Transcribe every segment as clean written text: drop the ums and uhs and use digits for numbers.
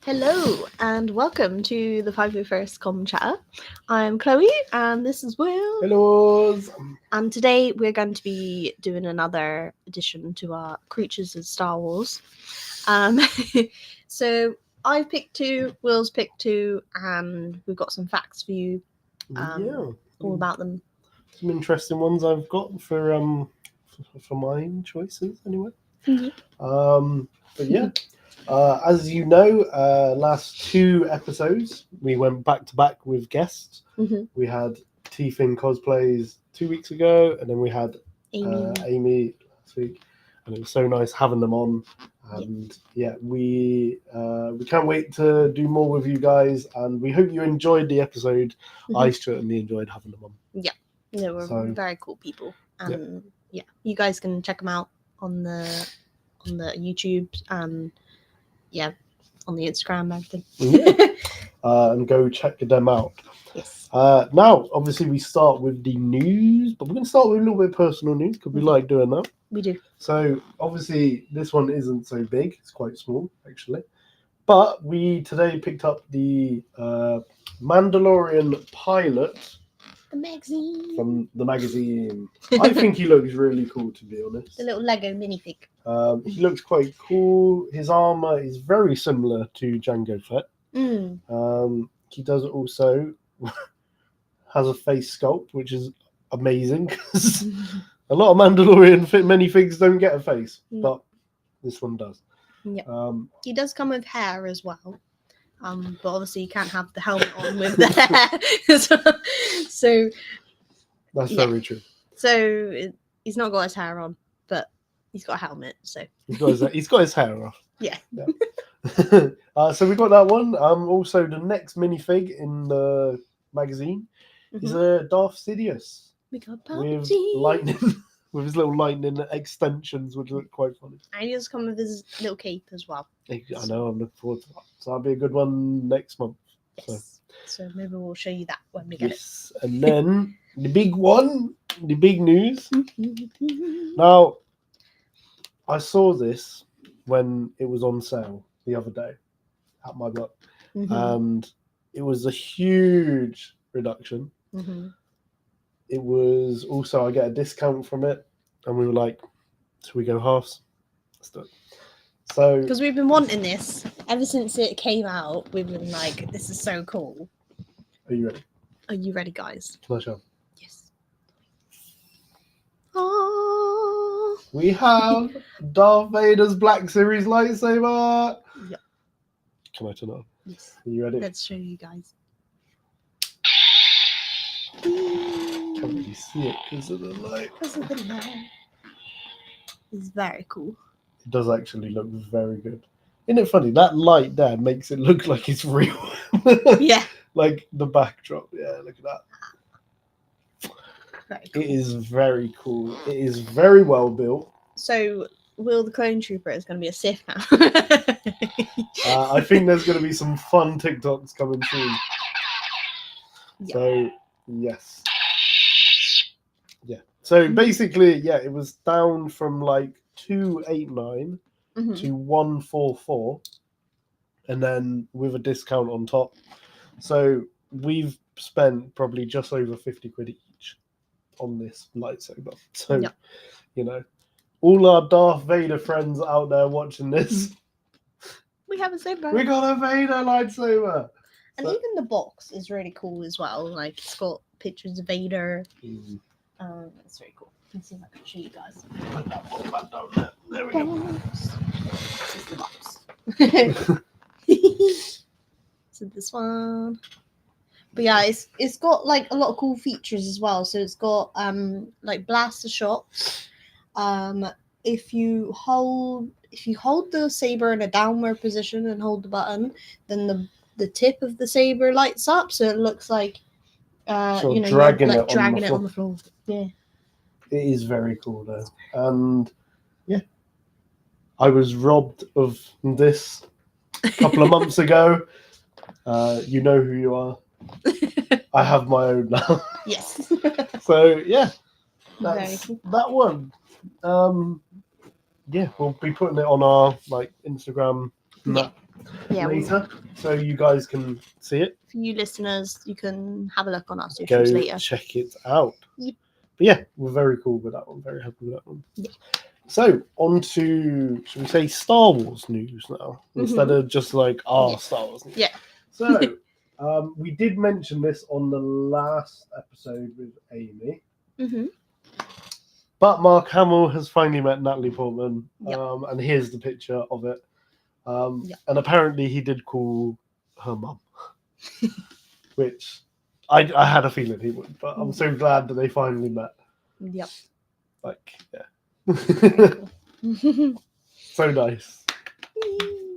Hello and welcome to the 501st Common Chatter. I'm Chloe and this is Will. Hello. And today we're going to be doing another addition to our Creatures of Star Wars. So I've picked two, Will's picked two, and we've got some facts for you all about them. Some interesting ones I've got for my choices anyway. Mm-hmm. But yeah. As you know, last two episodes we went back to back with guests. Mm-hmm. We had T-Fin cosplays 2 weeks ago, and then we had Amy last week, and it was so nice having them on. And we can't wait to do more with you guys, and we hope you enjoyed the episode. Mm-hmm. I certainly enjoyed having them on. Yeah, they were very cool people. Yeah, you guys can check them out on the YouTube and on the Instagram and everything. And go check them out. Yes. Now, obviously, we start with the news, but we're going to start with a little bit of personal news because we like doing that. We do. So, obviously, this one isn't so big. It's quite small, actually. But we today picked up the Mandalorian pilot. The magazine. From the magazine. I think he looks really cool, to be honest. The little Lego minifig. He looks quite cool. His armor is very similar to Jango Fett. He does also has a face sculpt, which is amazing because a lot of Mandalorian minifigs don't get a face, but this one does. Yeah. He does come with hair as well. But obviously you can't have the helmet on with the hair. so that's very true. So he's not got his hair on, but he's got a helmet. So he's got his hair off. Yeah. So we got that one. Also the next minifig in the magazine is a Darth Sidious. We got with lightning, with his little lightning extensions, which look quite funny. And he does come with his little cape as well. I know. I'm looking forward to that. So that'll be a good one next month. Yes. So maybe we'll show you that when we get it. And then the big one, the big news. Now, I saw this when it was on sale the other day at my work, and it was a huge reduction. It was also I get a discount from it, and we were like, "Should we go halves?" Let's do it. So, because we've been wanting this ever since it came out, we've been like, "This is so cool." Are you ready? Are you ready, guys? Can I show? Yes. Oh. We have Darth Vader's Black Series lightsaber. Yeah. Can I turn it on? Yes. Are you ready? Let's show you guys. Can't really see it because of the light. It's very cool. It does actually look very good. Isn't it funny? That light there makes it look like it's real. Yeah. Like the backdrop. Yeah, look at that. Very cool. It is very cool. It is very well built. So, Will the Clone Trooper is going to be a Sith now. I think there's going to be some fun TikToks coming soon. Yeah. So, yes. Yeah. So basically, yeah, it was down from like 289 to 144, and then with a discount on top. So we've spent probably just over 50 quid each on this lightsaber. So, you know, all our Darth Vader friends out there watching this, we have a saber. We got a Vader lightsaber. And even the box is really cool as well. Like, it's got pictures of Vader. It's very cool. Let's see if I can show you guys. There we go. This is the box. So this one. But yeah, it's got like a lot of cool features as well. So it's got like blaster shots. If you hold the saber in a downward position and hold the button, then the tip of the saber lights up, so it looks like Sort of you're dragging like it dragging it on the floor. Yeah. It is very cool though. And yeah, I was robbed of this a couple of months ago. You know who you are. I have my own now. Yes. So yeah, Very that's cool. that one. Yeah, we'll be putting it on our like Instagram later, so you guys can see it. For you listeners, you can have a look on our Go socials later. check it out. Yep. But yeah, we're very cool with that one. Very happy with that one. Yeah. So on to, should we say, Star Wars news now instead of just like Star Wars news. Yeah. So we did mention this on the last episode with Amy. Mm-hmm. But Mark Hamill has finally met Natalie Portman, Yep. and here's the picture of it. And apparently he did call her mum, which I had a feeling he would, but I'm so glad that they finally met. Yep. Like, yeah. Cool. So nice.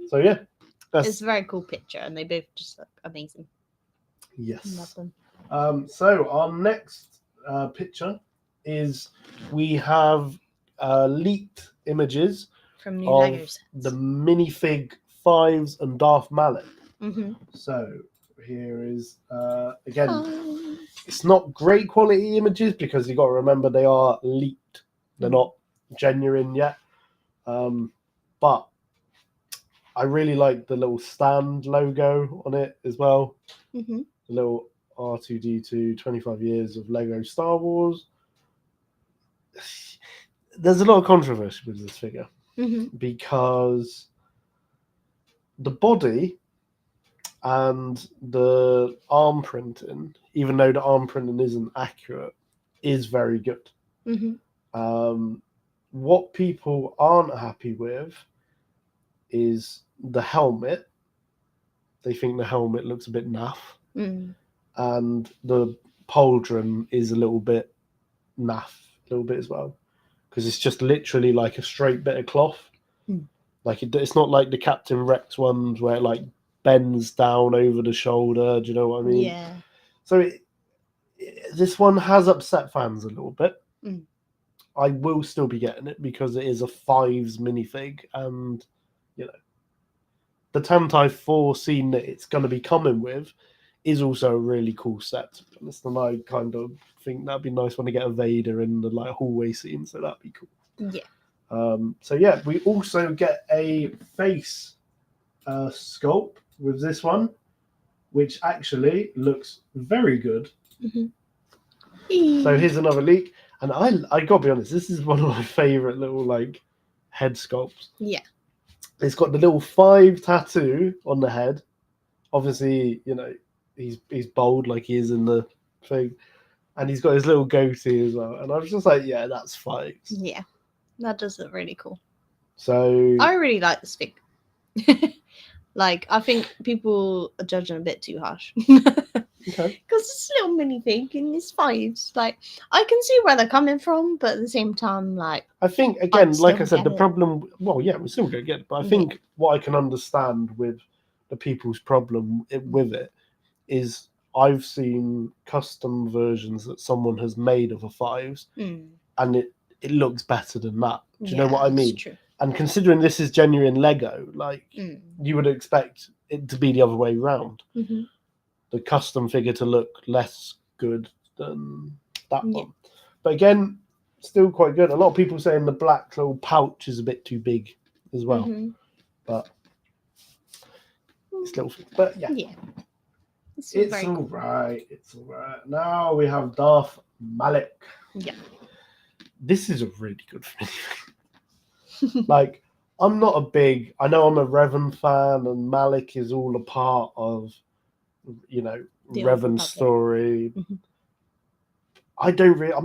So yeah. It's a very cool picture, and they both just look amazing. Yes. Love them. So our next picture is we have leaked images from new of Lego sets. the minifig Fives and Darth Malak. Mm-hmm. So here is again, it's not great quality images because you got to remember they are leaked; they're not genuine yet. But I really like the little stand logo on it as well. Mm-hmm. The little R2D2 25 years of Lego Star Wars. There's a lot of controversy with this figure because the body and the arm printing, even though the arm printing isn't accurate, is very good. What people aren't happy with is the helmet. They think the helmet looks a bit naff. And the pauldron is a little bit naff, a little bit as well, because it's just literally like a straight bit of cloth. Like it's not like the Captain Rex ones where it like bends down over the shoulder. Do you know what I mean? Yeah. So this one has upset fans a little bit. I will still be getting it because it is a Fives minifig, and you know the Tantai 4 scene that it's going to be coming with is also a really cool set, to be honest. And I kind of think that'd be nice when they get a Vader in the like hallway scene, so that'd be cool. Yeah. So yeah, we also get a face sculpt with this one, which actually looks very good. So here's another leak, and I gotta be honest, this is one of my favorite little like head sculpts. Yeah. It's got the little 5 tattoo on the head. Obviously, you know, he's bold like he is in the thing, and he's got his little goatee as well. And I was just like, yeah, that's Fives. Yeah, that does look really cool. So I really like this fig. Like, I think people are judging a bit too harsh. okay, because it's a little mini fig and it's Fives. Like, I can see where they're coming from, but at the same time, like, I think again, like I said, the it. problem. Well, yeah, we're still gonna get it, but I think what I can understand with the people's problem with it is I've seen custom versions that someone has made of a Fives, and it looks better than that. Do you know what I mean? True. And considering this is genuine Lego, like you would expect it to be the other way around. The custom figure to look less good than that one. But again, still quite good. A lot of people saying the black little pouch is a bit too big as well. But it's little, but yeah. It's all right. It's all right. Now we have Darth Malak. Yeah. This is a really good thing. Like, I'm not a big. I know I'm a Revan fan, and Malak is all a part of, you know, Revan's story. I'm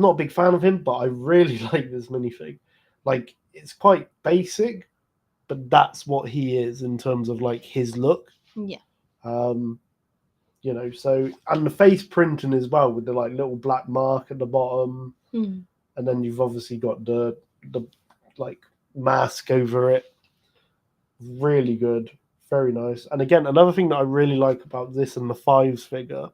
not a big fan of him, but I really like this minifig. Like, it's quite basic, but that's what he is in terms of like his look. Yeah. You know, so, and the face printing as well with the like little black mark at the bottom, and then you've obviously got the like mask over it. Really good. Very nice. And again, another thing that I really like about this and the 5s figure,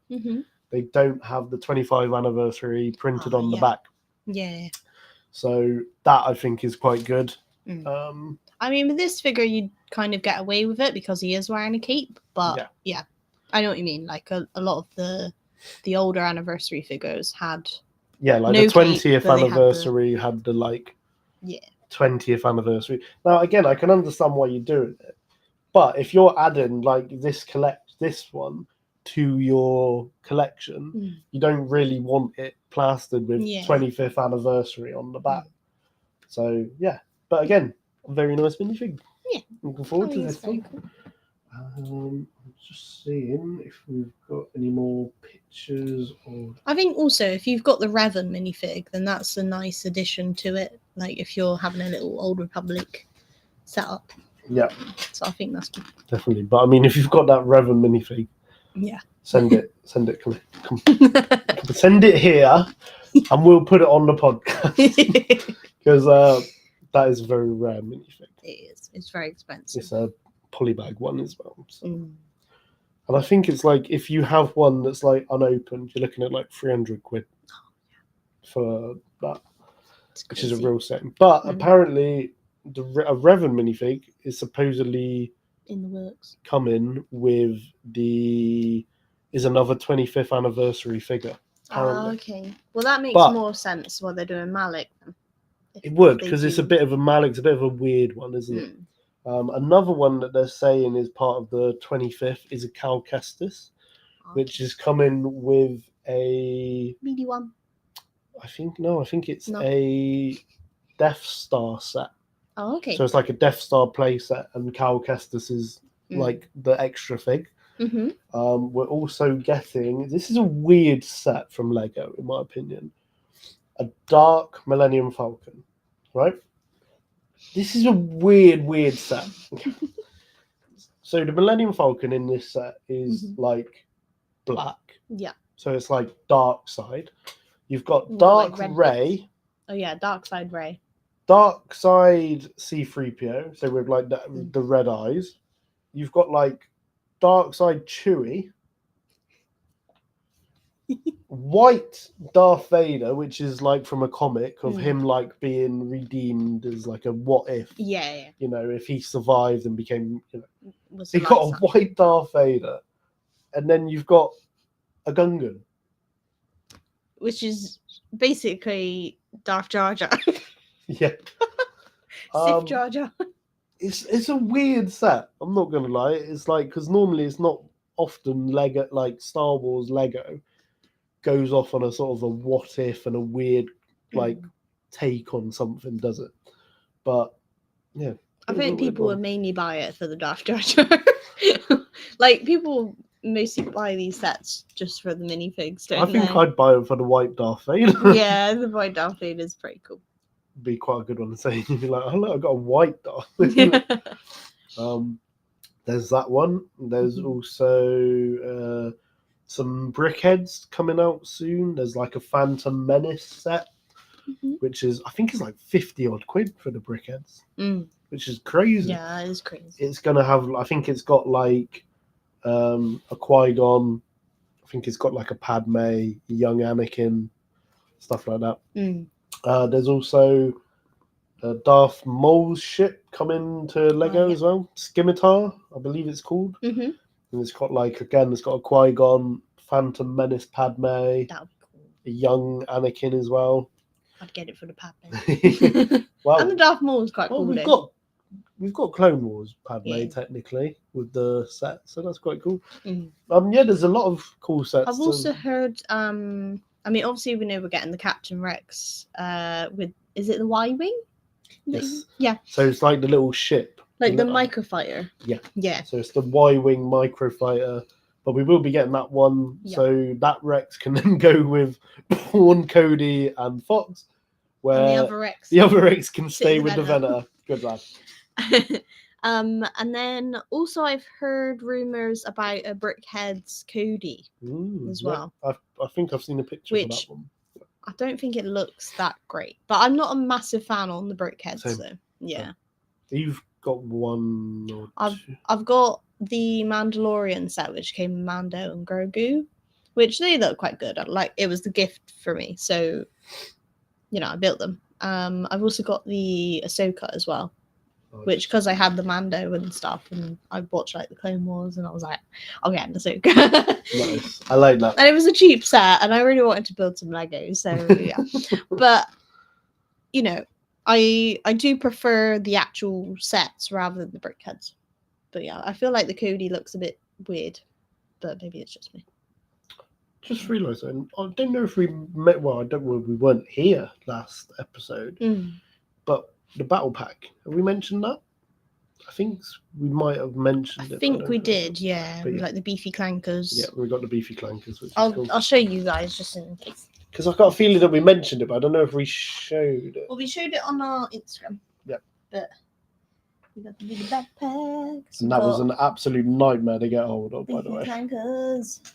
they don't have the 25 anniversary printed on the back. Yeah. So that I think is quite good. I mean, with this figure, you'd kind of get away with it because he is wearing a cape. But yeah I know what you mean. Like a lot of the older anniversary figures had like no the 20th cape, anniversary had the like 20th anniversary. Now again, I can understand why you're doing it, but if you're adding like this one to your collection, you don't really want it plastered with 25th anniversary on the back. So yeah, but again, very nice minifig. Yeah, looking forward to this one. Cool. I'm just seeing if we've got any more pictures of. I think also if you've got the Revan minifig, then that's a nice addition to it. Like if you're having a little Old Republic setup. Yeah. So I think that's good. Definitely. But I mean, if you've got that Revan minifig, send it. Send it here, and we'll put it on the podcast because that is a very rare minifig. It is. It's very expensive. It's a polybag one as well. So. And I think it's like if you have one that's like unopened, you're looking at like 300 quid for that, which is a real shame. But apparently, a Revan minifig is supposedly in the works. Coming with another 25th anniversary figure. Apparently. Okay. Well, that makes more sense what they're doing Malik. Then, it would, because it's a bit of a Malik's a bit of a weird one, isn't it? Another one that they're saying is part of the 25th is a Cal Kestis, which is coming with a BD1. I think it's a Death Star set. Oh, okay. So it's like a Death Star play set, and Cal Kestis is like the extra fig. We're also getting, this is a weird set from Lego, in my opinion, a Dark Millennium Falcon, right? This is a weird set. So the Millennium Falcon in this set is like black. Yeah. So it's like dark side. You've got Dark like Ray. Bits. Oh yeah, Dark Side Ray. Dark Side C-3PO, so with like the red eyes. You've got like Dark Side Chewie. White Darth Vader, which is like from a comic of him like being redeemed as like a what if. Yeah. You know, if he survived and became, you got a white Darth Vader, and then you've got a Gungan, which is basically Darth Jar Jar. Yeah. Sith Jar Jar. It's a weird set. I'm not gonna lie. It's like, because normally it's not often Lego, like Star Wars Lego goes off on a sort of a what if and a weird like take on something, does it? But yeah, I think people would mainly buy it for the Darth Jar Jar. Like people mostly buy these sets just for the minifigs, don't they? I think I'd buy it for the white Darth Vader. Yeah, the white Darth Vader is pretty cool. Be quite a good one to say. You'd be like, oh look, I've got a white Darth Vader. There's that one. There's also some brickheads coming out soon. There's like a Phantom Menace set, which is, I think it's like 50 odd quid for the brickheads, which is crazy. Yeah, it is crazy. It's going to have, I think it's got like a Qui-Gon, I think it's got like a Padme, a young Anakin, stuff like that. There's also a Darth Maul's ship coming to Lego as well. Scimitar, I believe it's called. And it's got like, again, it's got a Qui-Gon, Phantom Menace Padme, That would be cool. A young Anakin as well. I'd get it for the Padme. Well, and the Darth Maul is quite cool. We've got Clone Wars Padme technically with the set, so that's quite cool. There's a lot of cool sets. I've also heard. I mean, obviously we know we're getting the Captain Rex. With, is it the Y-wing? Yes. Yeah. So it's like the little ship. Like the microfighter. Yeah. So it's the Y-wing microfighter, but we will be getting that one. Yeah. So that Rex can then go with Pawn, Cody, and Fox, where and the other Rex can stay with the Venator. Good lad. And then also I've heard rumors about a Brickhead's Cody as well. I think I've seen a picture of that one. I don't think it looks that great, but I'm not a massive fan on the Brickheads, so yeah. got one or two. I've got the Mandalorian set, which came with Mando and Grogu, which they look quite good. It was the gift for me, so I built them. I've also got the Ahsoka as well, Nice. which because I had the Mando and stuff, and I watched the Clone Wars, and I was like, I'll get an Ahsoka. Nice. I like that. And it was a cheap set, and I really wanted to build some Legos, so yeah. But I do prefer the actual sets rather than the brickheads. But yeah, I feel like the Cody looks a bit weird, but maybe it's just me. Just realised, I don't know if we met. Well, I don't know if we weren't here last episode, but the battle pack. Have we mentioned that? I think we might have mentioned it. I think we did, yeah. But yeah. Like the beefy clankers. Yeah, we got the beefy clankers, which is cool. I'll show you guys just in case. Because I've got a feeling that we mentioned it, but I don't know if we showed it. Well, we showed it on our Instagram. Yep. But we got the big backpacks. And that was an absolute nightmare to get hold of, by the way. Beefy clankers.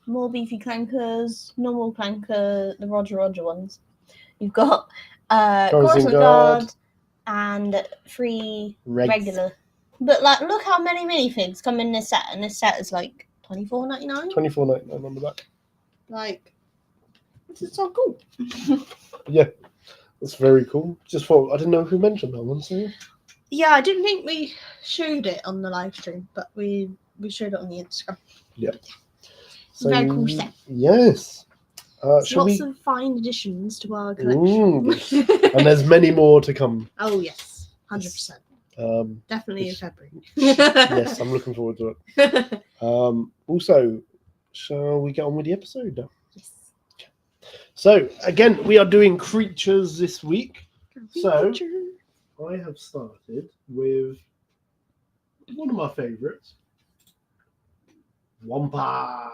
More beefy clankers. Normal clanker. The Roger ones. You've got Coruscant Guard and 3 regular. But look how many minifigs come in this set, and this set is like $24.99. $24.99 on the back. This is so cool. Yeah, that's very cool. Just thought I didn't know if we mentioned that one. So yeah, I didn't think we showed it on the live stream, but we showed it on the Instagram. Yeah. So, very cool set. Yes. Lots of fine additions to our collection. And there's many more to come. Oh yes, 100%. Definitely in February. Yes, I'm looking forward to it. Also, shall we get on with the episode now? Yes. So again, we are doing creatures this week. So I have started with one of my favourites, Wampa,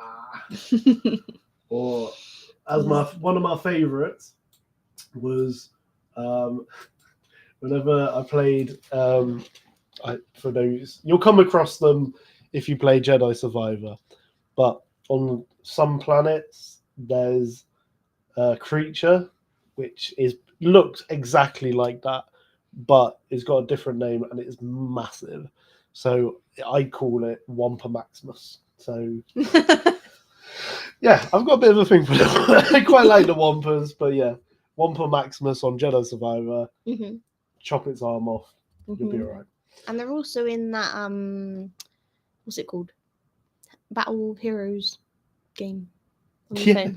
or as one of my favourites was whenever I played. For those, you'll come across them if you play Jedi Survivor, but on some planets there's a creature which looks exactly like that, but it's got a different name and it is massive. So I call it Wampa Maximus. So yeah, I've got a bit of a thing for them. I quite like the Wampas, but yeah, Wampa Maximus on Jedi Survivor. Mm-hmm. Chop its arm off. You'll be all right. And they're also in that what's it called? Battle Heroes game. Yeah.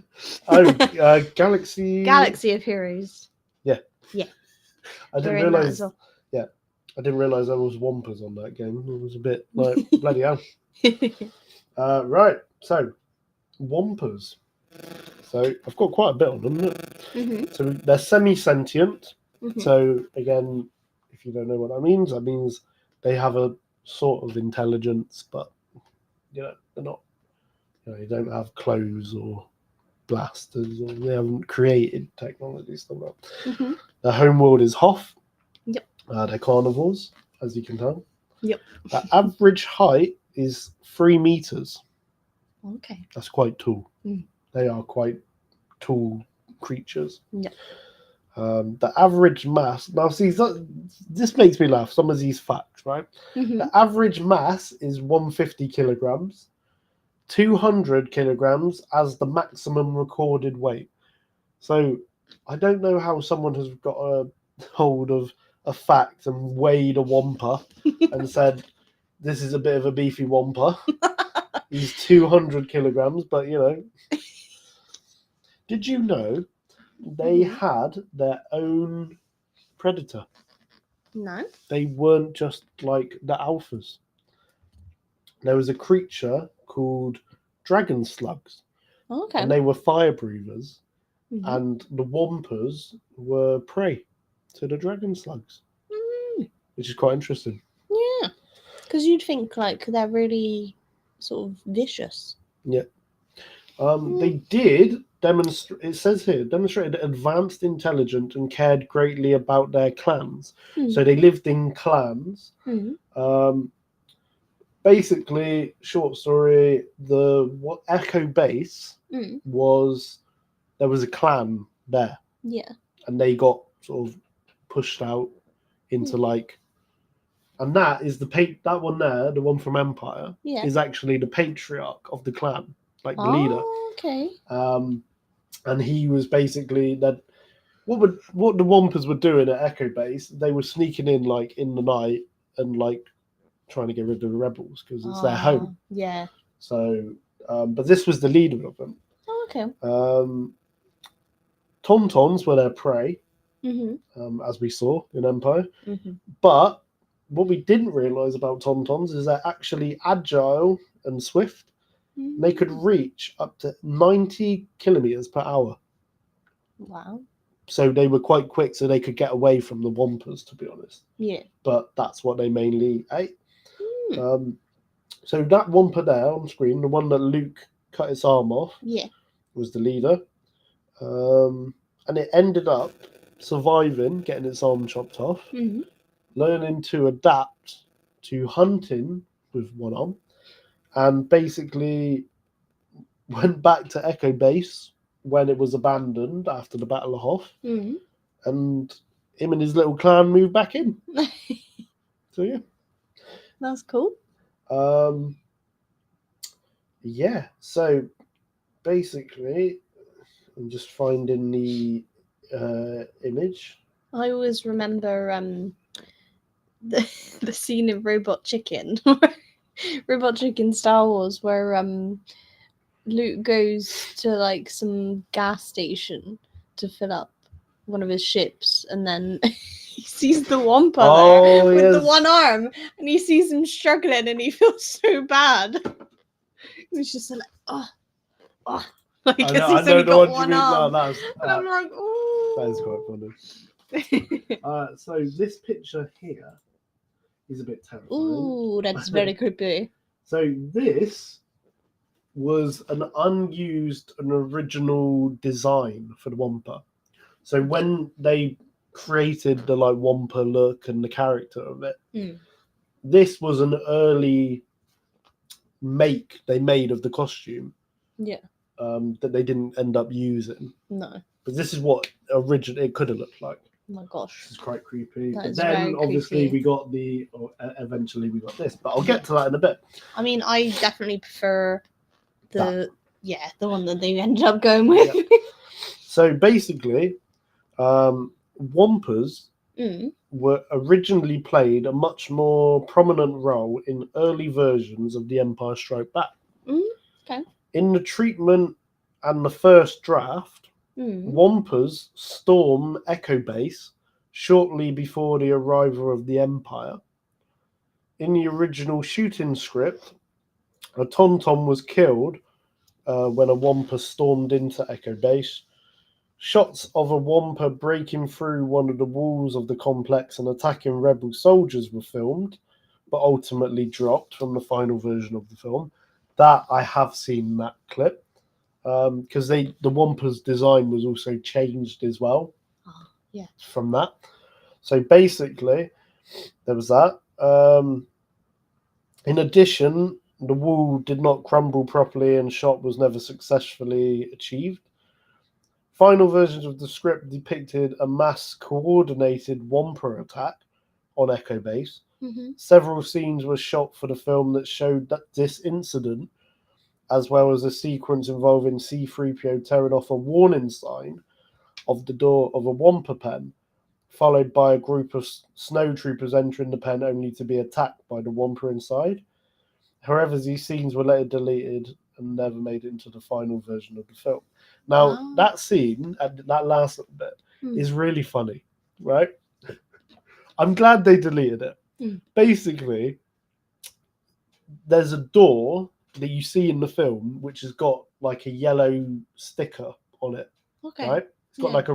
Galaxy. Galaxy of Heroes. Yeah. Yeah. I didn't realize. Well. Yeah, I didn't realize there was Wampas on that game. It was a bit like bloody hell. Right. So, Wampas. So I've got quite a bit on them. Mm-hmm. So they're semi-sentient. Mm-hmm. So again, if you don't know what that means they have a sort of intelligence, but they're not. They don't have clothes or blasters, or they haven't created technology stuff like that. Mm-hmm. Their home world is Hoth. Yep. They're carnivores, as you can tell. Yep. Their average height is 3 meters. Okay. That's quite tall. Mm. They are quite tall creatures. Yep. The average mass. Now, see, this makes me laugh. Some of these facts, right? Mm-hmm. The average mass is 150 kilograms. 200 kilograms as the maximum recorded weight. So I don't know how someone has got a hold of a fact and weighed a Wampa and said, this is a bit of a beefy Wampa. He's 200 kilograms, but Did you know they had their own predator? No. They weren't just like the alphas. There was a creature called dragon slugs. Okay. And they were fire breathers. Mm-hmm. And the Wampas were prey to the dragon slugs. Mm. Which is quite interesting. Yeah. Because you'd think they're really sort of vicious. Yeah. They did demonstrate, it says here, demonstrated advanced intelligence and cared greatly about their clans. Mm-hmm. So they lived in clans. Mm-hmm. Basically, short story, Echo Base was, there was a clan there. Yeah. And they got sort of pushed out into And that is that one there, the one from Empire, is actually the patriarch of the clan, like the leader. Okay. And he was basically that. What the Wampers were doing at Echo Base? They were sneaking in like in the night and like trying to get rid of the rebels because it's their home. Yeah. So, but this was the leader of them. Oh, okay. Tauntauns were their prey, as we saw in Empire. But what we didn't realise about Tauntauns is they're actually agile and swift. They could reach up to 90 kilometers per hour. Wow. So they were quite quick, so they could get away from the Wampers, to be honest. Yeah. But that's what they mainly ate. So that Wampa there on screen, the one that Luke cut its arm off, was the leader. And it ended up surviving, getting its arm chopped off, learning to adapt to hunting with one arm, and basically went back to Echo Base when it was abandoned after the Battle of Hoth, and him and his little clan moved back in. So yeah, that's cool. Yeah, so basically I'm just finding the image. I always remember the scene of Robot Chicken Star Wars, where Luke goes to like some gas station to fill up one of his ships, and then he sees the Wampa there with the one arm, and he sees him struggling, and he feels so bad. He's just like, oh, like he's only got one arm. No, and I'm like, oh, that is quite funny. So this picture here is a bit terrifying. Ooh, that's very creepy. So this was an unused and original design for the Wampa. So when they created the like Wampa look and the character of it, this was an early make they made of the costume. Yeah. That they didn't end up using. No. But this is what originally it could have looked like. Oh my gosh. This is quite creepy. That is then very obviously creepy. we got eventually we got this, but I'll get to that in a bit. I mean, I definitely prefer the one that they ended up going with. Yeah. So basically, Wampers were originally played a much more prominent role in early versions of The Empire Strikes Back. Okay. In the treatment and the first draft, Wampers storm Echo Base shortly before the arrival of the Empire. In the original shooting script, a Tauntaun was killed when a Wampa stormed into Echo Base. Shots of a Wampa breaking through one of the walls of the complex and attacking rebel soldiers were filmed, but ultimately dropped from the final version of the film. That I have seen that clip, because the Wampa's design was also changed as well. From that. So basically, there was that. In addition, the wall did not crumble properly and shot was never successfully achieved. Final versions of the script depicted a mass coordinated Wampa attack on Echo Base. Several scenes were shot for the film that showed this incident, as well as a sequence involving C-3PO tearing off a warning sign of the door of a Wampa pen, followed by a group of snow troopers entering the pen only to be attacked by the Wampa inside. However, these scenes were later deleted and never made it into the final version of the film. Now, that scene, that last little bit, is really funny, right? I'm glad they deleted it. Basically, there's a door that you see in the film which has got like a yellow sticker on it. Okay. Right? It's got like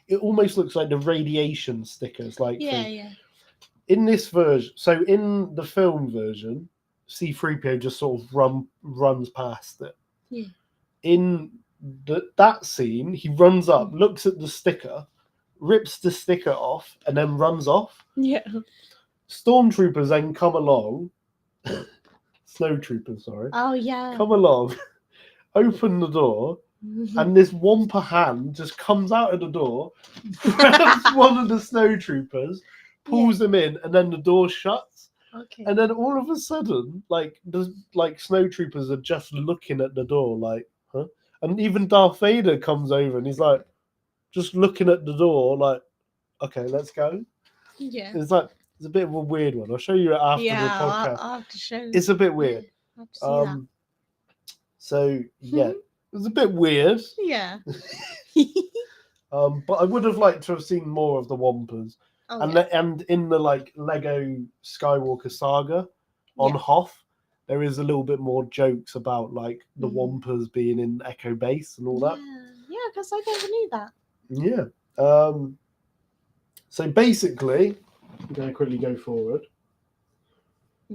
it almost looks like the radiation stickers. Like in this version, so in the film version, C-3PO just sort of runs past it. Yeah. In that scene, he runs up, looks at the sticker, rips the sticker off, and then runs off. Yeah. Stormtroopers then come along. Snowtroopers, sorry. Oh, yeah. Come along, open the door, and this Wampa hand just comes out of the door, grabs one of the snowtroopers, pulls them in, and then the door shuts. Okay. And then all of a sudden, like snow troopers are just looking at the door, like, huh? And even Darth Vader comes over and he's like, just looking at the door, like, okay, let's go. Yeah. It's like it's a bit of a weird one. I'll show you it after the podcast. I'll have to show. It's a bit weird. I have to see that. So yeah, it was a bit weird. Yeah. But I would have liked to have seen more of the Wampers. And in the like Lego Skywalker saga on Hoth, there is a little bit more jokes about like the Wampers being in Echo Base and all that. Yeah, because I never knew that. Yeah. So basically, I'm going to quickly go forward.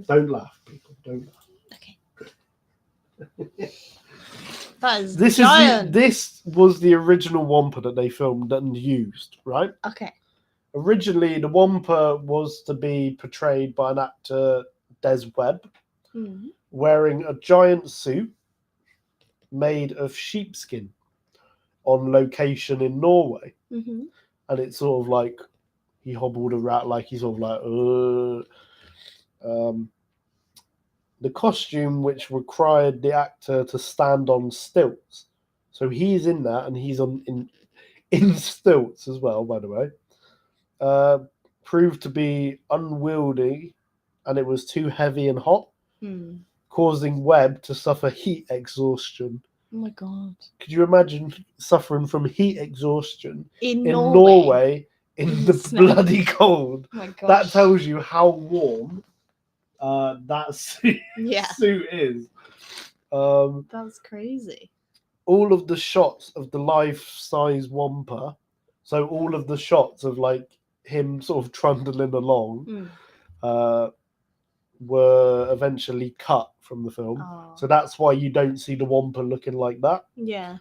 Don't laugh, people. Don't laugh. Okay. That is giant. This was the original Wampa that they filmed and used, right? Okay. Originally, the Wampa was to be portrayed by an actor, Des Webb, wearing a giant suit made of sheepskin on location in Norway. Mm-hmm. And it's sort of like he hobbled around, like he's sort of like, the costume which required the actor to stand on stilts. So he's in that, and he's in stilts as well, by the way. Proved to be unwieldy, and it was too heavy and hot, causing Webb to suffer heat exhaustion. Oh my god. Could you imagine suffering from heat exhaustion in Norway in the snow. bloody cold? Oh my gosh. That tells you how warm that suit is. That's crazy. All of the shots of the life-size Wampa, so all of the shots of like him sort of trundling along, were eventually cut from the film. So that's why you don't see the Wampa looking like that. Yeah.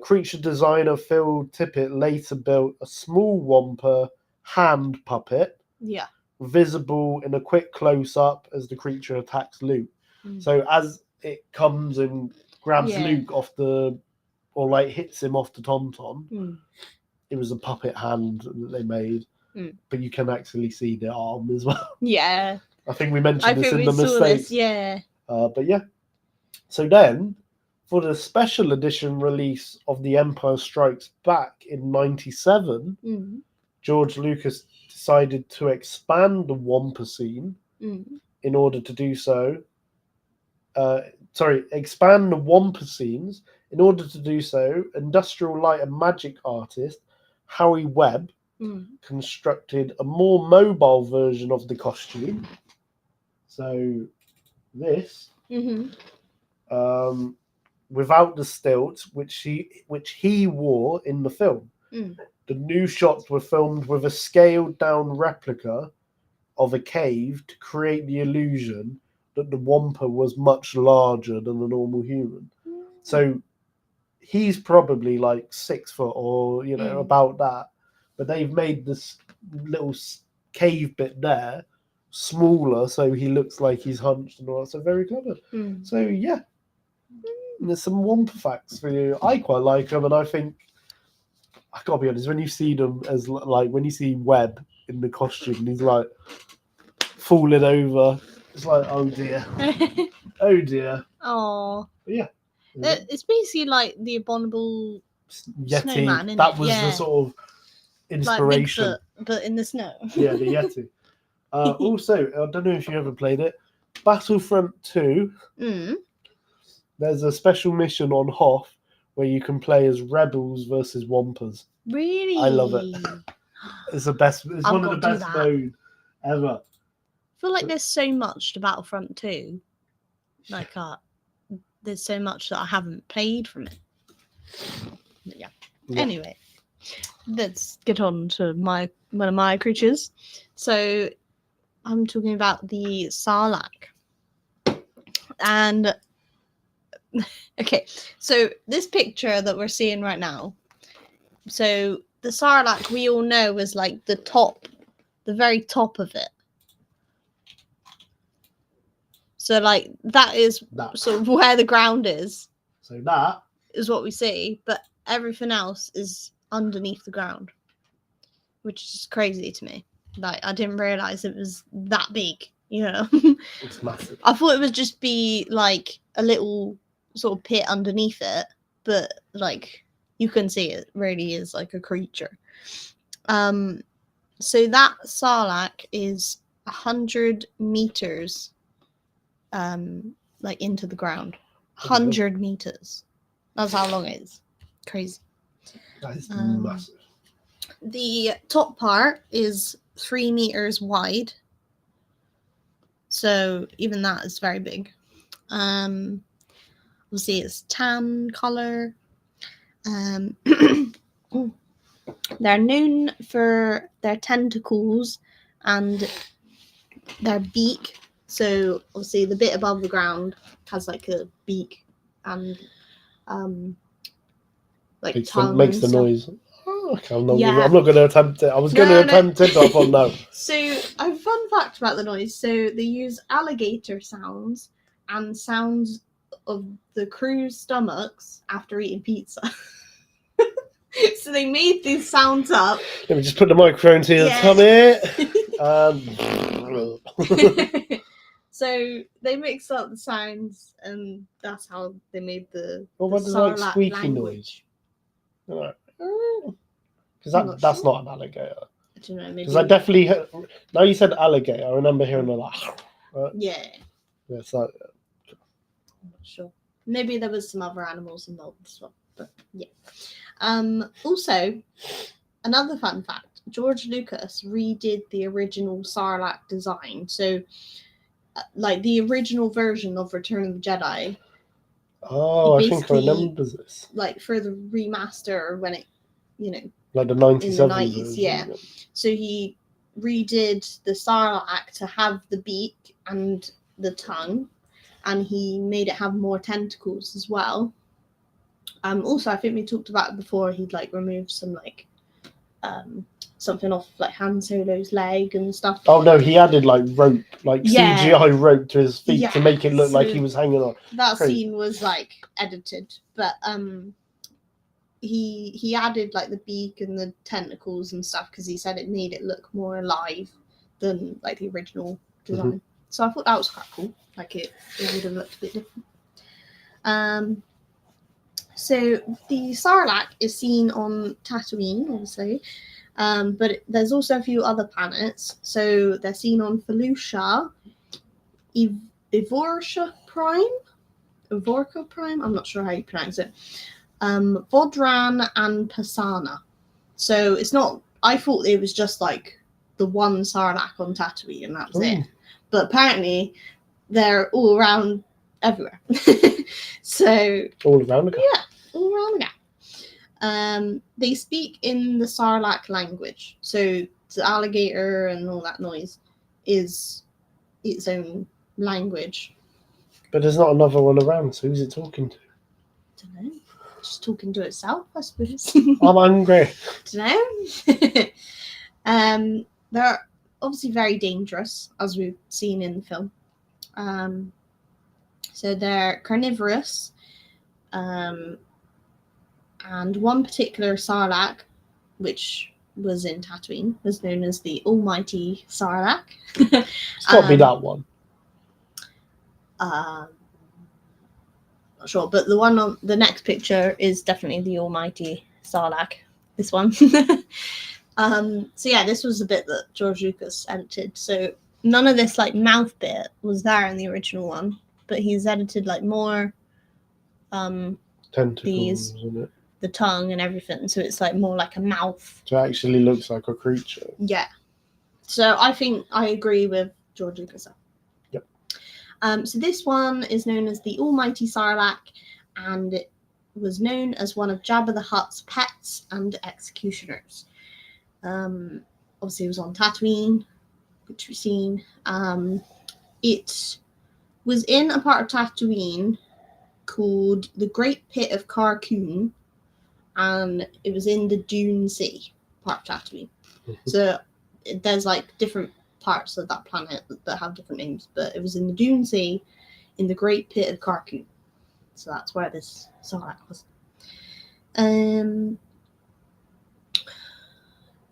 Creature designer Phil Tippett later built a small Wampa hand puppet. Yeah. Visible in a quick close-up as the creature attacks Luke. So as it comes and grabs Luke off or like hits him off the tauntaun, it was a puppet hand that they made. But you can actually see the arm as well. Yeah. I think we mentioned this in the mistakes. Yeah. But yeah. So then, for the special edition release of The Empire Strikes Back in '97, George Lucas decided to expand the Wampa scene in order to do so. Expand the Wampa scenes. In order to do so, industrial light and magic artist Howie Webb constructed a more mobile version of the costume. So this, without the stilts, which he wore in the film. The new shots were filmed with a scaled down replica of a cave to create the illusion that the Wampa was much larger than a normal human. So he's probably like 6 foot or, about that. But they've made this little cave bit there smaller so he looks like he's hunched and all that. So very clever. So yeah. And there's some Wampa facts for you. I quite like them, and I think, I gotta be honest, when you see them as like when you see Webb in the costume, and he's like falling over, it's like, oh dear, oh dear. Oh Yeah, it's basically like the abominable Yeti. snowman, isn't That it? was the sort of inspiration, like Bigfoot, but in the snow. Yeah, the Yeti. Also, I don't know if you ever played it, Battlefront 2. There's a special mission on Hoth where you can play as rebels versus Wampas. Really? I love it. It's the best. It's one of the best mode ever. I feel like there's so much to Battlefront 2. Like, there's so much that I haven't played from it. Yeah. Anyway, let's get on to one of my creatures. So, I'm talking about the Sarlacc. And okay, so this picture that we're seeing right now, so the Sarlacc we all know is like the very top of it. So like that is sort of where the ground is. So that is what we see, but everything else is underneath the ground, which is crazy to me. Like I didn't realize it was that big, Yeah. It's massive. I thought it would just be like a little sort of pit underneath it, but like you can see it really is like a creature. So that Sarlacc is 100 meters like into the ground. 100 meters. That's how long it is. Crazy. That is massive. The top part is 3 meters wide. So even that is very big. We'll see it's tan color. They're known for their tentacles and their beak. So obviously the bit above the ground has like a beak and like tongue makes and the stuff. Noise. Oh, okay, I'm not going to attempt it. I was going to attempt it, but I thought no. So a fun fact about the noise. So they use alligator sounds and sounds of the crew's stomachs after eating pizza. So they made these sounds up. Let me just put the microphone to your tummy. So they mixed up the sounds, and that's how they made the Sarlacc like squeaky language. Noise. Because that's not an alligator. I don't know. Because I definitely now you said alligator. I remember hearing a like. Yeah. Yeah, so. I'm not sure. Maybe there was some other animals involved as well, but yeah. Also, another fun fact: George Lucas redid the original Sarlacc design. So, like the original version of Return of the Jedi. Oh, I think I remember this. Like for the remaster when it, like the 97 in the 90s, version, yeah. So he redid the Sarlacc to have the beak and the tongue, and he made it have more tentacles as well. Also, I think we talked about it before. He'd like remove some like something off like Han Solo's leg and stuff. Oh no, he added like rope, like CGI rope to his feet to make it look like he was hanging on. That scene was like edited, but he added like the beak and the tentacles and stuff because he said it made it look more alive than like the original design. Mm-hmm. So I thought that was quite cool. Like it would have looked a bit different. So the Sarlacc is seen on Tatooine, obviously, but there's also a few other planets. So they're seen on Felucia, Ivorca Prime. I'm not sure how you pronounce it. Vodran and Pasana. So it's not. I thought it was just like the one Sarlacc on Tatooine, and that was it. But apparently, they're all around everywhere. So all around the gap. Yeah, all around the gap. They speak in the Sarlacc language. So the alligator and all that noise is its own language. But there's not another one around, so who's it talking to? I don't know. Just talking to itself, I suppose. I'm hungry. Don't know. They're obviously very dangerous, as we've seen in the film. So they're carnivorous. And one particular Sarlacc, which was in Tatooine, was known as the Almighty Sarlacc. It's got to be that one. Not sure, but the one on the next picture is definitely the Almighty Sarlacc. This one. So yeah, this was the bit that George Lucas edited. So none of this like mouth bit was there in the original one, but he's edited like more tentacles, isn't it? The tongue and everything, so it's like more like a mouth. So it actually looks like a creature. Yeah. So I think I agree with George Lucas. Yep. So this one is known as the Almighty Sarlacc, and it was known as one of Jabba the Hutt's pets and executioners. Obviously, it was on Tatooine, which we've seen. It was in a part of Tatooine called the Great Pit of Carcoon, and it was in the Dune Sea, part of Tatooine. So there's like different parts of that planet that have different names, but it was in the Dune Sea, in the Great Pit of Carcoon. So that's where this Sarlacc was.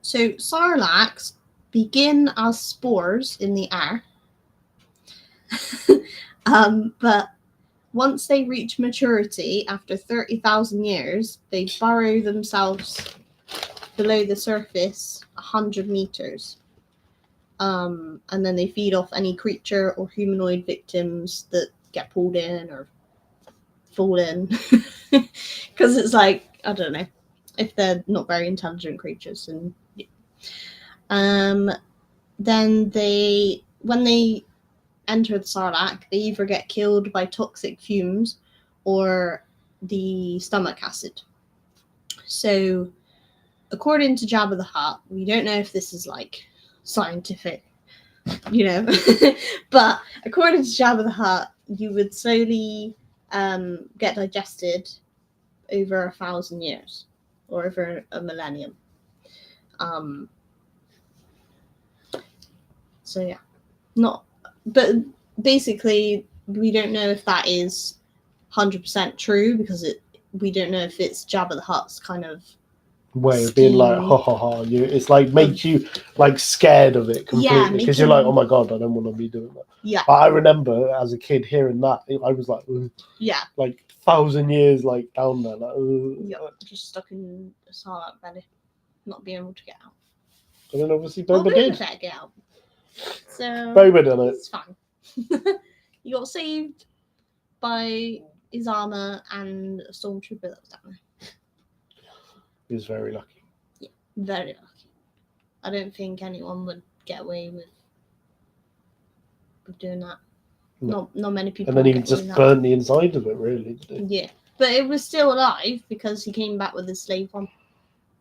So Sarlaccs begin as spores in the air, But once they reach maturity, after 30,000 years, they burrow themselves below the surface 100 meters. And then they feed off any creature or humanoid victims that get pulled in or fall in. Because it's like, I don't know, if they're not very intelligent creatures. And then when they enter the Sarlacc, they either get killed by toxic fumes or the stomach acid. So, according to Jabba the Hutt, we don't know if this is like scientific, but according to Jabba the Hutt, you would slowly get digested over 1,000 years or over a millennium. So yeah, but basically we don't know if that is 100% true because we don't know if it's Jabba the Hutt's kind of way of being like ha ha ha. It's like makes you like scared of it completely because you're like, oh my god, I don't want to be doing that. Yeah. But I remember as a kid hearing that, I was like, ugh. Yeah, like 1,000 years like down there, like just stuck in a Sarlacc belly, not being able to get out. And then obviously Boba did get out. So Boba done it. It's fine. He got saved by his armor and a stormtrooper that was down there. He was very lucky. Yeah, very lucky. I don't think anyone would get away with doing that. No. Not many people. And then he just burned the inside of it, really. Did he? Yeah, but it was still alive because he came back with his slave one.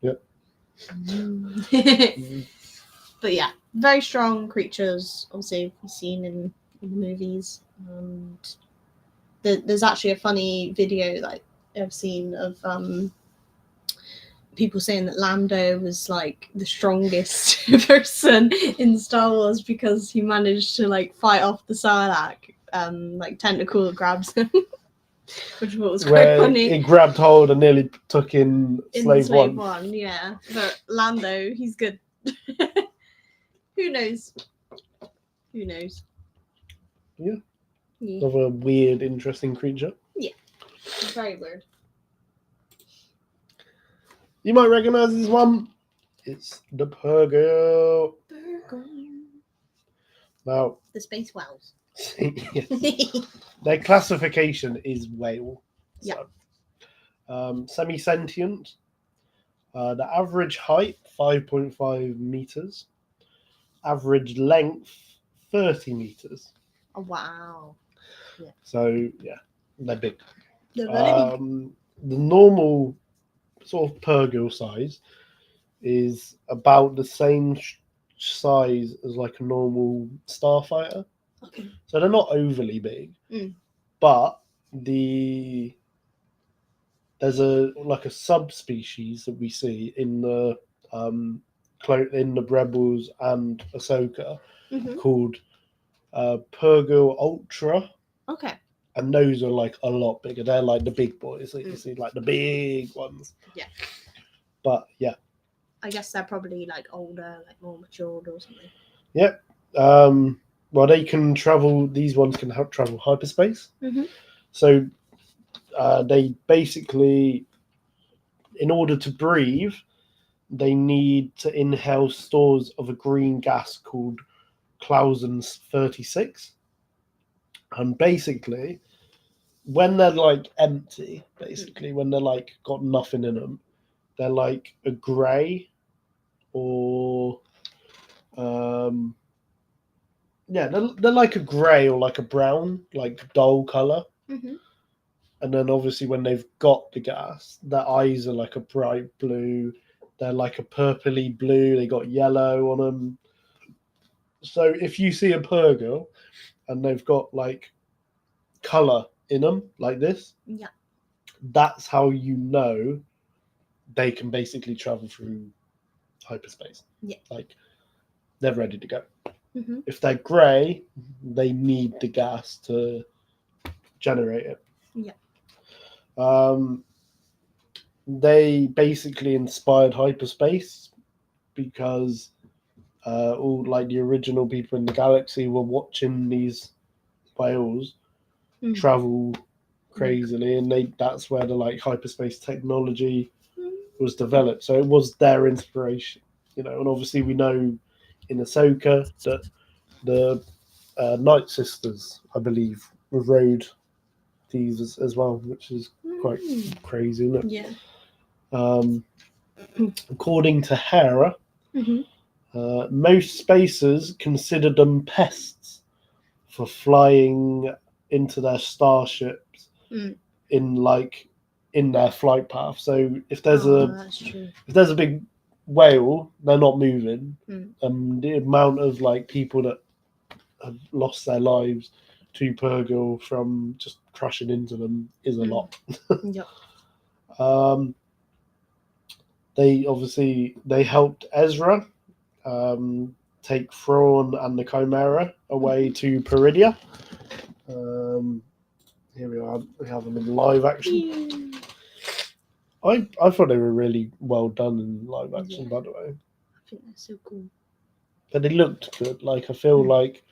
Yep. But yeah, very strong creatures. Obviously, we've seen in the movies. And there's actually a funny video that I've seen of people saying that Lando was like the strongest person in Star Wars because he managed to like fight off the Sarlacc, like tentacle grabs him, which was quite funny. He grabbed hold and nearly took in Slave One. Yeah, but Lando, he's good. Who knows? Yeah. Another weird, interesting creature. Yeah, very weird. You might recognize this one. It's the Purgo. Now, the space whales. Yes. Their classification is whale. Yeah. So, semi-sentient. The average height 5.5 meters. Average length 30 meters. Oh wow! Yeah. So yeah, they're big. They're very big. The normal sort of Purgo size is about the same size as like a normal starfighter. Okay. So they're not overly big, but there's a subspecies that we see in the Rebels and Ahsoka called Purgo Ultra. Okay. And those are like a lot bigger. They're like the big boys. You see, like the big ones. Yeah. But yeah. I guess they're probably like older, like more matured or something. Yep. Well, they can travel. These ones can travel hyperspace. So they basically, in order to breathe, they need to inhale stores of a green gas called Clausen's 36. And basically, when they're like empty, when they're like got nothing in them, they're like a grey or they're like a grey or like a brown, like dull colour. And then obviously when they've got the gas, their eyes are like a bright blue. They're like a purpley blue. They got yellow on them. So if you see a Purgo and they've got like colour in them like this, that's how you know they can basically travel through hyperspace. Yeah. Like they're ready to go. If they're grey, they need the gas to generate it. Yeah. They basically inspired hyperspace because all like the original people in the galaxy were watching these whales travel crazily, and that's where the like hyperspace technology was developed. So it was their inspiration, and obviously we know in Ahsoka that the Night Sisters, I believe, rode these as well, which is quite crazy, isn't it? Yeah. According to Hera, most spacers consider them pests for flying into their starships in their flight path. So if there's a big whale, they're not moving. The amount of like people that have lost their lives to Purrgil from just crashing into them is a lot. Yep. They helped Ezra take Thrawn and the Chimera away to Peridia. Here we are. We have them in live action. I thought they were really well done in live action, by the way. I think they're so cool. But they looked good. Like, I feel like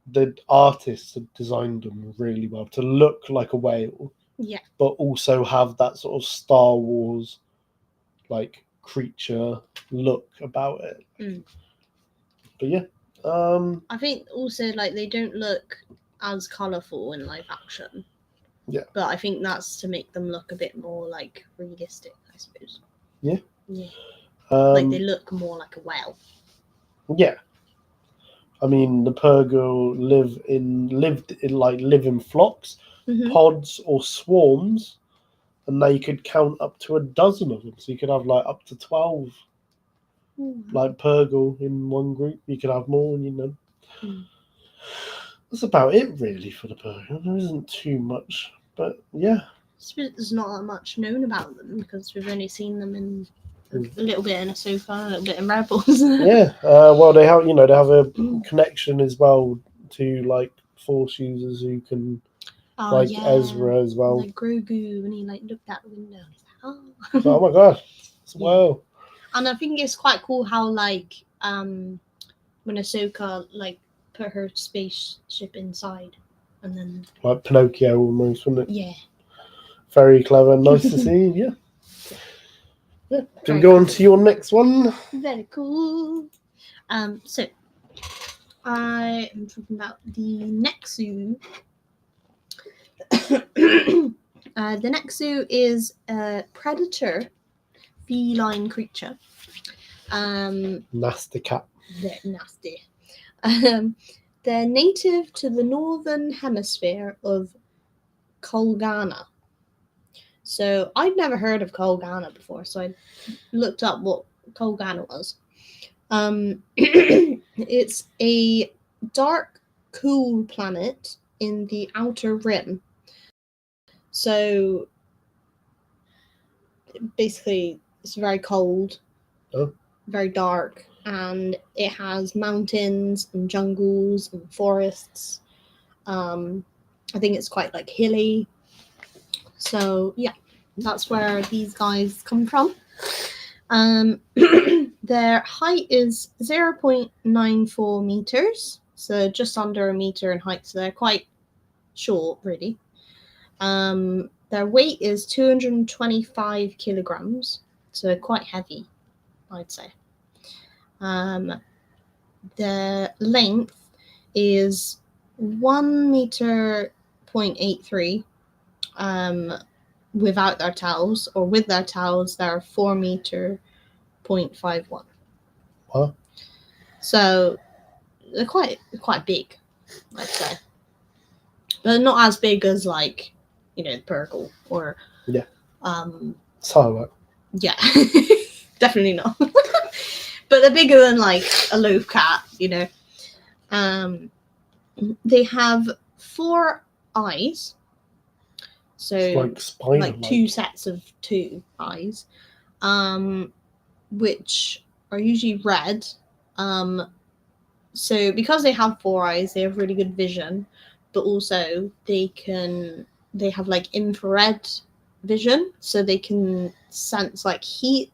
the artists had designed them really well to look like a whale. Yeah. But also have that sort of Star Wars like creature look about it. But yeah. I think also like they don't look as colourful in live action. Yeah. But I think that's to make them look a bit more like realistic, I suppose. Yeah. Yeah. Like they look more like a whale. Yeah. I mean, the Purrgil live in flocks, pods, or swarms, and they could count up to 12 of them. So you could have like up to 12, like Purrgil in one group. You could have more, That's about it really for the Purrgil. There isn't too much, but yeah. There's not that much known about them because we've only seen them in a little bit in Ahsoka, a little bit in Rebels. Yeah. Well, they have a connection as well to like Force users who can Ezra as well. Like Grogu, when he like looked out the window, he's like, oh my god, wow. And I think it's quite cool how like when Ahsoka like put her spaceship inside, and then like Pinocchio almost, wasn't it? Yeah. Very clever, nice to see. Yeah. Can we go on to your next one? Very cool. So I am talking about the Nexu. The Nexu is a predator feline creature. Nasty cat. They're nasty. They're native to the northern hemisphere of Kolgana. So I'd never heard of Kolgana before, so I looked up what Kolgana was. It's a dark, cool planet in the outer rim. So basically, it's very cold, very dark, and it has mountains and jungles and forests. I think it's quite like hilly. So yeah, that's where these guys come from. Their height is 0.94 meters, so just under a meter in height. So they're quite short, really. Their weight is 225 kilograms, so quite heavy, I'd say. The length is 1 meter 0.83. Without their towels, or with their towels, they're 4 meter 0.51. What? So they're quite big, I'd say, but not as big as like the Purrgil or Sarlacc. Yeah, definitely not. But they're bigger than like a loaf cat, They have 4 eyes. So like 2 sets of 2 eyes, which are usually red. So because they have 4 eyes, they have really good vision, but also they have like infrared vision, so they can sense like heat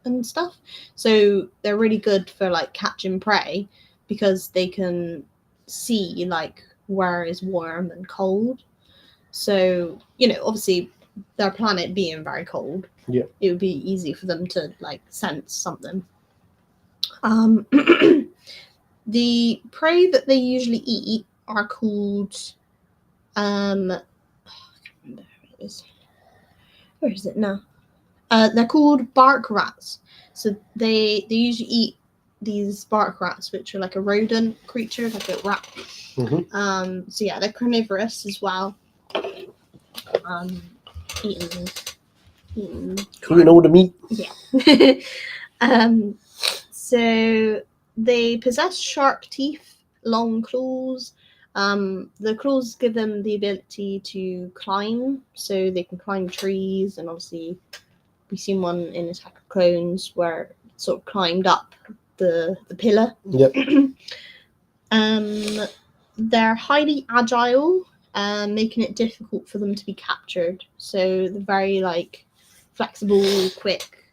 and stuff. So they're really good for like catching prey because they can see like where it's warm and cold. So, obviously their planet being very cold, Yeah. it would be easy for them to like sense something. The prey that they usually eat are called I can't remember where is it now? They're called bark rats. So they usually eat these bark rats, which are like a rodent creature, like a rat. Mm-hmm. So yeah, they're carnivorous as well. Eating all the meat. Yeah. So they possess sharp teeth, long claws. The claws give them the ability to climb, so they can climb trees, and obviously we've seen one in Attack of Clones where it sort of climbed up the pillar. Yep. They're highly agile, making it difficult for them to be captured. So they're very like flexible, quick.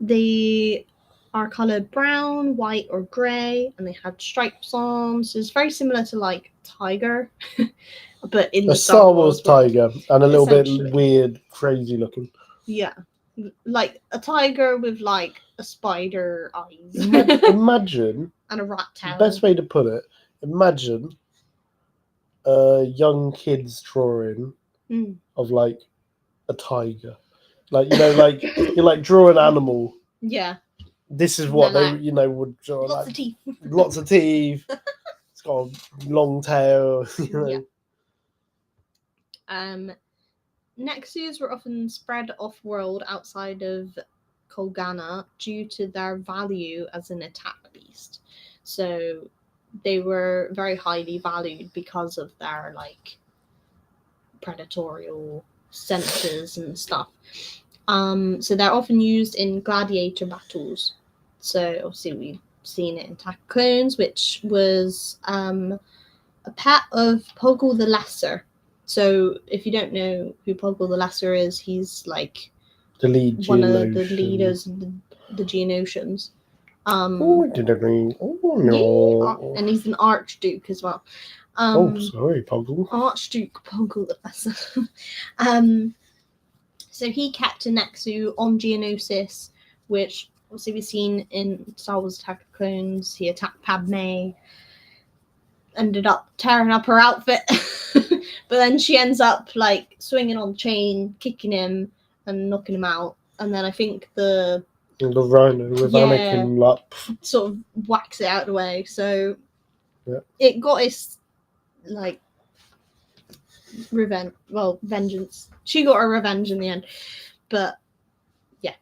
They are coloured brown, white, or grey, and they have stripes on. So it's very similar to like tiger, but in the Star Wars tiger, and a little bit weird, crazy looking. Yeah, like a tiger with like a spider eyes. Imagine and a rat tail. Best way to put it: imagine a young kid's drawing of like a tiger, like like you like draw an animal. Yeah. This is what they would draw. Lots of teeth. Lots of teeth. It's got a long tail. Yeah. Nexus were often spread off-world outside of Kolgana due to their value as an attack beast. So they were very highly valued because of their like predatorial senses and stuff. So they're often used in gladiator battles. So obviously we've seen it in Attack of Clones, which was a pet of Poggle the Lesser. So if you don't know who Poggle the Lesser is, he's like one of the leaders of the Geonosians. And he's an Archduke as well. Sorry, Poggle. Archduke Poggle the Lesser. So he kept a Nexu on Geonosis, which obviously we've seen in Star Wars Attack of Clones. He attacked Padme, ended up tearing up her outfit, but then she ends up like swinging on the chain, kicking him and knocking him out. And then I think the rhino with Anakin up sort of whacks it out of the way. So it got its like vengeance. She got her revenge in the end, but yeah.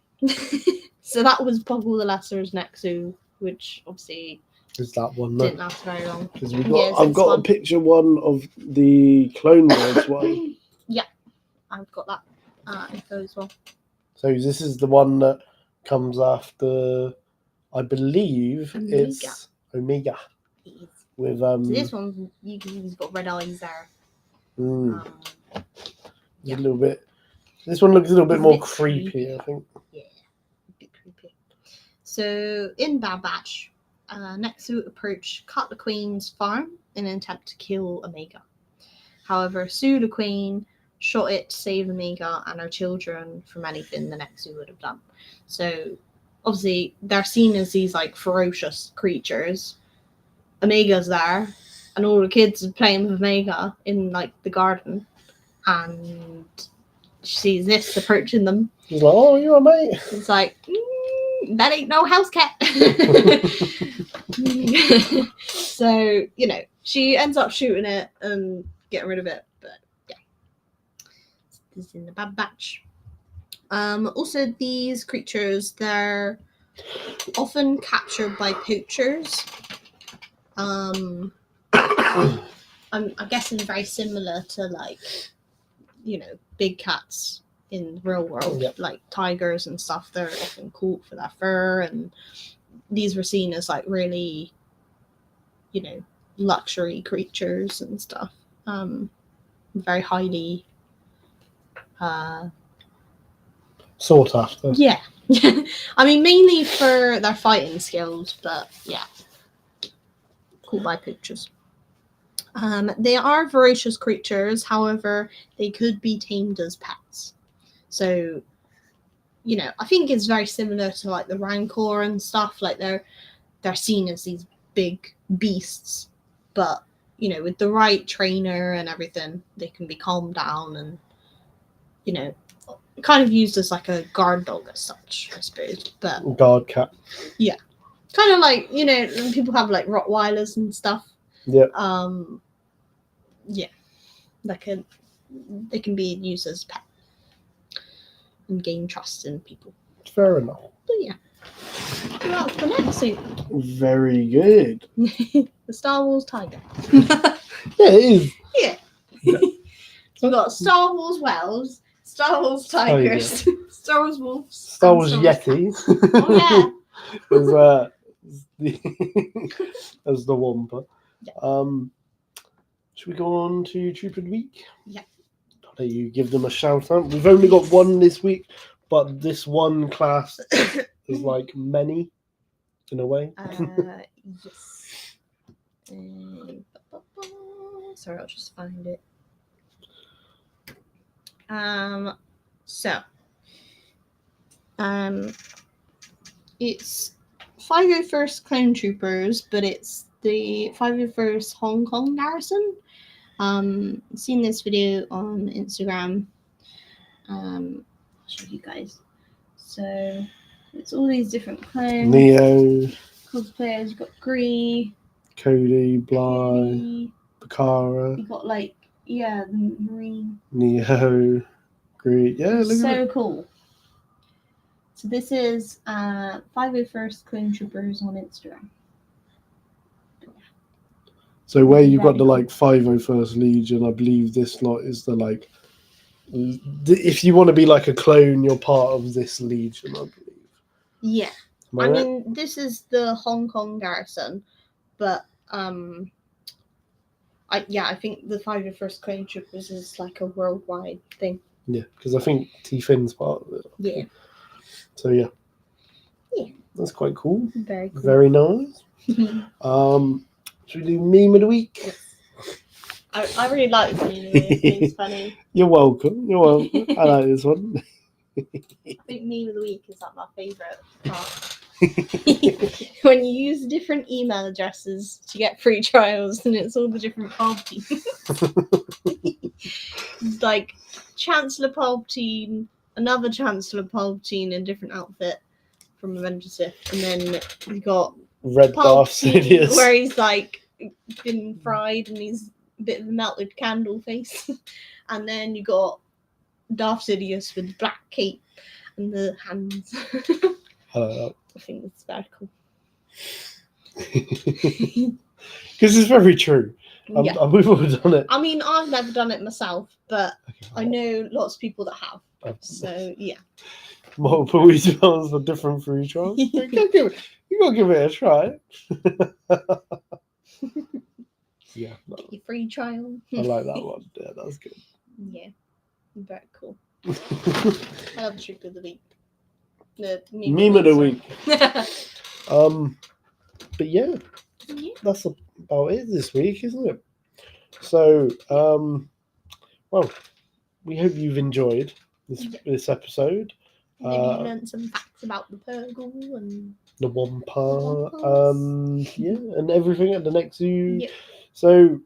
So that was Poggle the Lesser's Nexu, which obviously is that one didn't last very long. Because I've got a picture one of the Clone Wars one. Yeah, I've got that info as well. So this is the one that comes after, I believe it's Omega. With so this one, he's got red eyes there. A little bit. This one looks a little bit more creepy, I think. Yeah, a bit creepy. So in Bad Batch, Nexu approached Cut the Queen's farm in an attempt to kill Omega. However, Sue the Queen shot it to save Omega and her children from anything the Nexu would have done. So obviously they're seen as these like ferocious creatures. Omega's there, and all the kids are playing with Omega in like the garden, and she sees this approaching them. She's like, "Oh, you're a mate." It's like, that ain't no house cat. So she ends up shooting it and getting rid of it. But yeah, this is in the Bad Batch. Also, these creatures, they're often captured by poachers. I'm guessing very similar to like, big cats in the real world, like tigers and stuff. They're often caught for their fur, and these were seen as like really, luxury creatures and stuff. Very highly sought after. Yeah. I mean, mainly for their fighting skills, but yeah. called by poachers. They are voracious creatures, however, they could be tamed as pets. So, I think it's very similar to like the Rancor and stuff. Like they're seen as these big beasts, but with the right trainer and everything, they can be calmed down and kind of used as like a guard dog as such, I suppose. But guard cat. Yeah, kind of like people have like Rottweilers and stuff. Yeah. Yeah, they can be used as pet and gain trust in people. Fair enough. But yeah, so that's the next suit. Very good. The Star Wars Tiger. Yeah, it is. Yeah. We've got Star Wars Wells, Star Wars Tigers, Star Wars Wolves, Star Wars Yetis. Oh yeah. As the Wampa. Yeah. Should we go on to Troop of the Week? Yeah. I'll let you give them a shout out. We've only got one this week, but this one class is like many in a way. Yes. Sorry, I'll just find it. It's 501st Clone Troopers, but it's the 501st Hong Kong Garrison. Seen this video on Instagram. I'll show you guys. So it's all these different clones. Neo, cosplayers. You've got Gree, Cody, Bly, Bakara. You've got the Marine. Neo, Gree. Yeah, look at it. Cool. So this is 501st Clone Troopers on Instagram. So where you've got the 501st Legion, I believe this lot is the if you want to be like a clone, you're part of this Legion, I believe. Yeah. I mean, this is the Hong Kong Garrison, but I think the 501st Clone Troopers is like a worldwide thing. Yeah, because I think T-Fin's part of it. Yeah. So yeah. Yeah. That's quite cool. Very cool. Very nice. Should we do Meme of the Week? Yes. I really like Meme of the Week. It's funny. You're welcome. I like this one. I think Meme of the Week is like my favourite part. When you use different email addresses to get free trials, and it's all the different Palpatines. It's like Chancellor Palpatine, another Chancellor Palpatine in a different outfit from Avengers Sith, and then you got Red Darth Sidious, where he's like been fried and he's a bit of a melted candle face, and then you got Darth Sidious with the black cape and the hands. I think it's very cool. Because it's very true. We've all done it. I mean, I've never done it myself, but I know lots of people that have. So yeah. Multiple emails for different free trials. You gotta give it a try. Yeah. Get your free trial. I like that one. Yeah, that's good. Yeah. Very cool. I love the Troop of the Week. The meme of the week. But yeah, that's about it this week, isn't it? So, well, we hope you've enjoyed this episode. Maybe you learned some facts about the Purgle and the Wampa, and everything at the next zoo. Yep. So,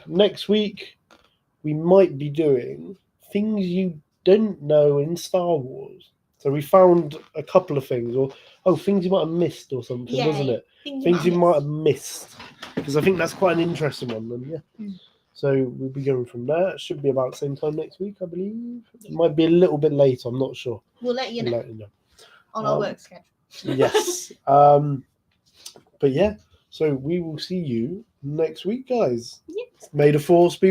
next week we might be doing things you don't know in Star Wars. So we found a couple of things, things you might have missed or something, wasn't it? Things you might have missed, because I think that's quite an interesting one. Then, So we'll be going from there. It should be about the same time next week, I believe. It might be a little bit later. I'm not sure. We'll let you know. On our work schedule. Yes. But yeah, so we will see you next week, guys. Yes. May the Force be with you.